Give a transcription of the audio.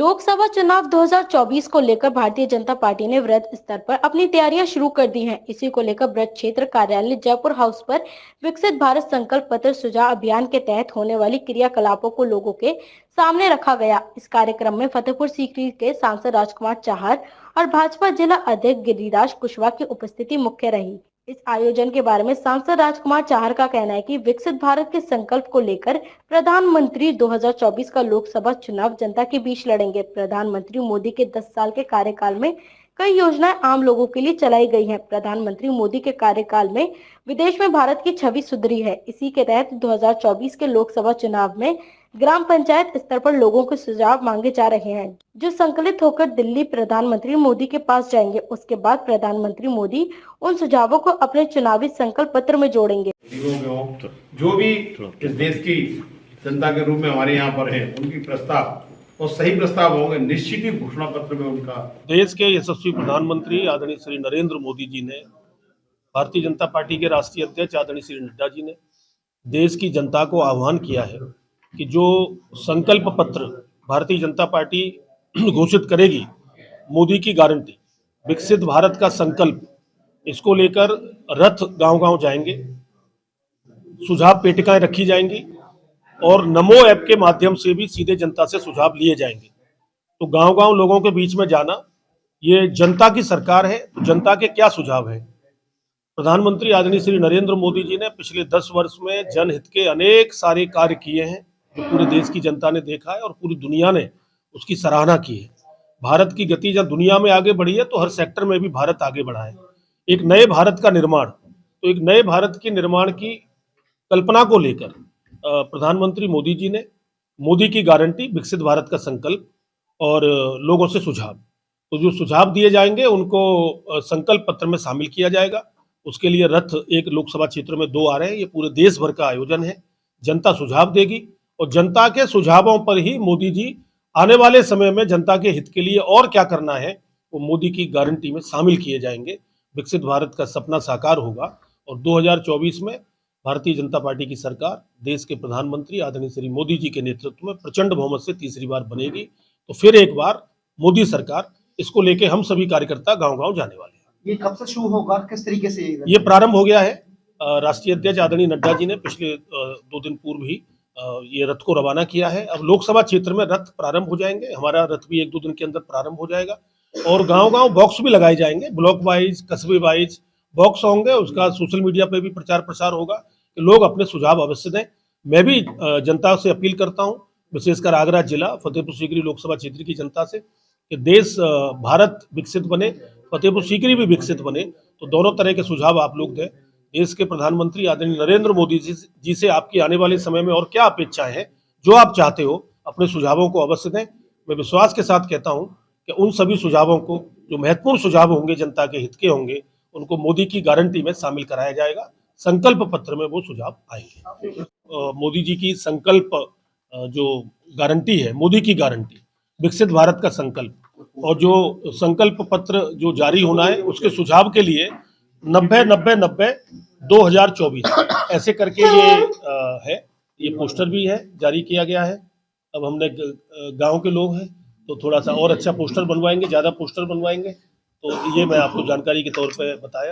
लोकसभा चुनाव 2024 को लेकर भारतीय जनता पार्टी ने वृहद स्तर पर अपनी तैयारियां शुरू कर दी हैं। इसी को लेकर वृहद क्षेत्र कार्यालय जयपुर हाउस पर विकसित भारत संकल्प पत्र सुझाव अभियान के तहत होने वाली क्रियाकलापों को लोगों के सामने रखा गया। इस कार्यक्रम में फतेहपुर सीकरी के सांसद राजकुमार चाहर और भाजपा जिला अध्यक्ष गिरिराज कुशवाहा की उपस्थिति मुख्य रही। इस आयोजन के बारे में सांसद राजकुमार चाहर का कहना है कि विकसित भारत के संकल्प को लेकर प्रधानमंत्री 2024 का लोकसभा चुनाव जनता के बीच लड़ेंगे। प्रधानमंत्री मोदी के 10 साल के कार्यकाल में कई योजनाएं आम लोगों के लिए चलाई गई हैं। प्रधानमंत्री मोदी के कार्यकाल में विदेश में भारत की छवि सुधरी है। इसी के तहत 2024 के लोकसभा चुनाव में ग्राम पंचायत स्तर पर लोगों के सुझाव मांगे जा रहे हैं, जो संकलित होकर दिल्ली प्रधानमंत्री मोदी के पास जाएंगे। उसके बाद प्रधानमंत्री मोदी उन सुझावों को अपने चुनावी संकल्प पत्र में जोड़ेंगे। जो भी इस देश की जनता के रूप में हमारे यहाँ पर है, उनकी प्रस्ताव और सही प्रस्ताव होंगे, निश्चित ही घोषणा पत्र में उनका। देश के यशस्वी प्रधानमंत्री आदरणीय श्री नरेंद्र मोदी जी ने, भारतीय जनता पार्टी के राष्ट्रीय अध्यक्ष आदरणीय श्री नड्डा जी ने देश की जनता को आह्वान किया है कि जो संकल्प पत्र भारतीय जनता पार्टी घोषित करेगी, मोदी की गारंटी, विकसित भारत का संकल्प, इसको लेकर रथ गांव-गांव जाएंगे, सुझाव पेटिकाएं रखी जाएंगी और नमो ऐप के माध्यम से भी सीधे जनता से सुझाव लिए जाएंगे। तो गांव-गांव लोगों के बीच में जाना, ये जनता की सरकार है, तो जनता के क्या सुझाव है। प्रधानमंत्री आदरणीय श्री नरेंद्र मोदी जी ने पिछले 10 वर्ष में जनहित के अनेक सारे कार्य किए हैं, जो पूरे देश की जनता ने देखा है और पूरी दुनिया ने उसकी सराहना की है। भारत की गति जब दुनिया में आगे बढ़ी है, तो हर सेक्टर में भी भारत आगे बढ़ा है। एक नए भारत का निर्माण, तो एक नए भारत के निर्माण की कल्पना को लेकर प्रधानमंत्री मोदी जी ने मोदी की गारंटी, विकसित भारत का संकल्प और लोगों से सुझाव, तो जो सुझाव दिए जाएंगे उनको संकल्प पत्र में शामिल किया जाएगा। उसके लिए रथ एक लोकसभा क्षेत्र में 2 आ रहे हैं। ये पूरे देश भर का आयोजन है। जनता सुझाव देगी और जनता के सुझावों पर ही मोदी जी आने वाले समय में जनता के हित के लिए और क्या करना है, वो मोदी की गारंटी में शामिल किए जाएंगे। विकसित भारत का सपना साकार होगा और 2024 में भारतीय जनता पार्टी की सरकार देश के प्रधानमंत्री आदरणीय श्री मोदी जी के नेतृत्व में प्रचंड बहुमत से तीसरी बार बनेगी। तो फिर एक बार मोदी सरकार, इसको लेके हम सभी कार्यकर्ता गांव-गांव जाने वाले हैं। ये कब से शुरू होगा, किस तरीके से ये प्रारंभ हो गया है। राष्ट्रीय अध्यक्ष आदरणीय नड्डा जी ने पिछले 2 दिन पूर्व ही ये रथ को रवाना किया है। अब लोकसभा क्षेत्र में रथ प्रारंभ हो जाएंगे। हमारा रथ भी 1-2 दिन के अंदर प्रारंभ हो जाएगा और गांव-गांव बॉक्स भी लगाए जाएंगे, ब्लॉक वाइज, कस्बे वाइज बॉक्स होंगे। उसका सोशल मीडिया पे भी प्रचार प्रसार होगा कि लोग अपने सुझाव अवश्य दें। मैं भी जनता से अपील करता हूं, विशेषकर आगरा जिला फतेहपुर सीकरी लोकसभा क्षेत्र की जनता से, कि देश भारत विकसित बने, फतेहपुर सीकरी भी विकसित बने। तो दोनों तरह के सुझाव आप लोग दें। देश के प्रधानमंत्री आदरणीय नरेंद्र मोदी जी से आपकी आने वाले समय में और क्या अपेक्षाएं हैं, जो आप चाहते हो, अपने सुझावों को अवश्य दें। मैं विश्वास के साथ कहता हूं कि उन सभी सुझावों को, जो महत्वपूर्ण सुझाव होंगे, जनता के हित के होंगे, उनको मोदी की गारंटी में शामिल कराया जाएगा। संकल्प पत्र में वो सुझाव आएंगे। मोदी जी की संकल्प जो गारंटी है, मोदी की गारंटी, विकसित भारत का संकल्प, और जो संकल्प पत्र जो जारी होना है, उसके सुझाव के लिए 90-90-90 2024 ऐसे करके ये है। ये पोस्टर भी है, जारी किया गया है। अब हमने गांव के लोग हैं तो थोड़ा सा और अच्छा पोस्टर बनवाएंगे, ज़्यादा पोस्टर बनवाएंगे। तो ये मैं आपको जानकारी के तौर पे बताया।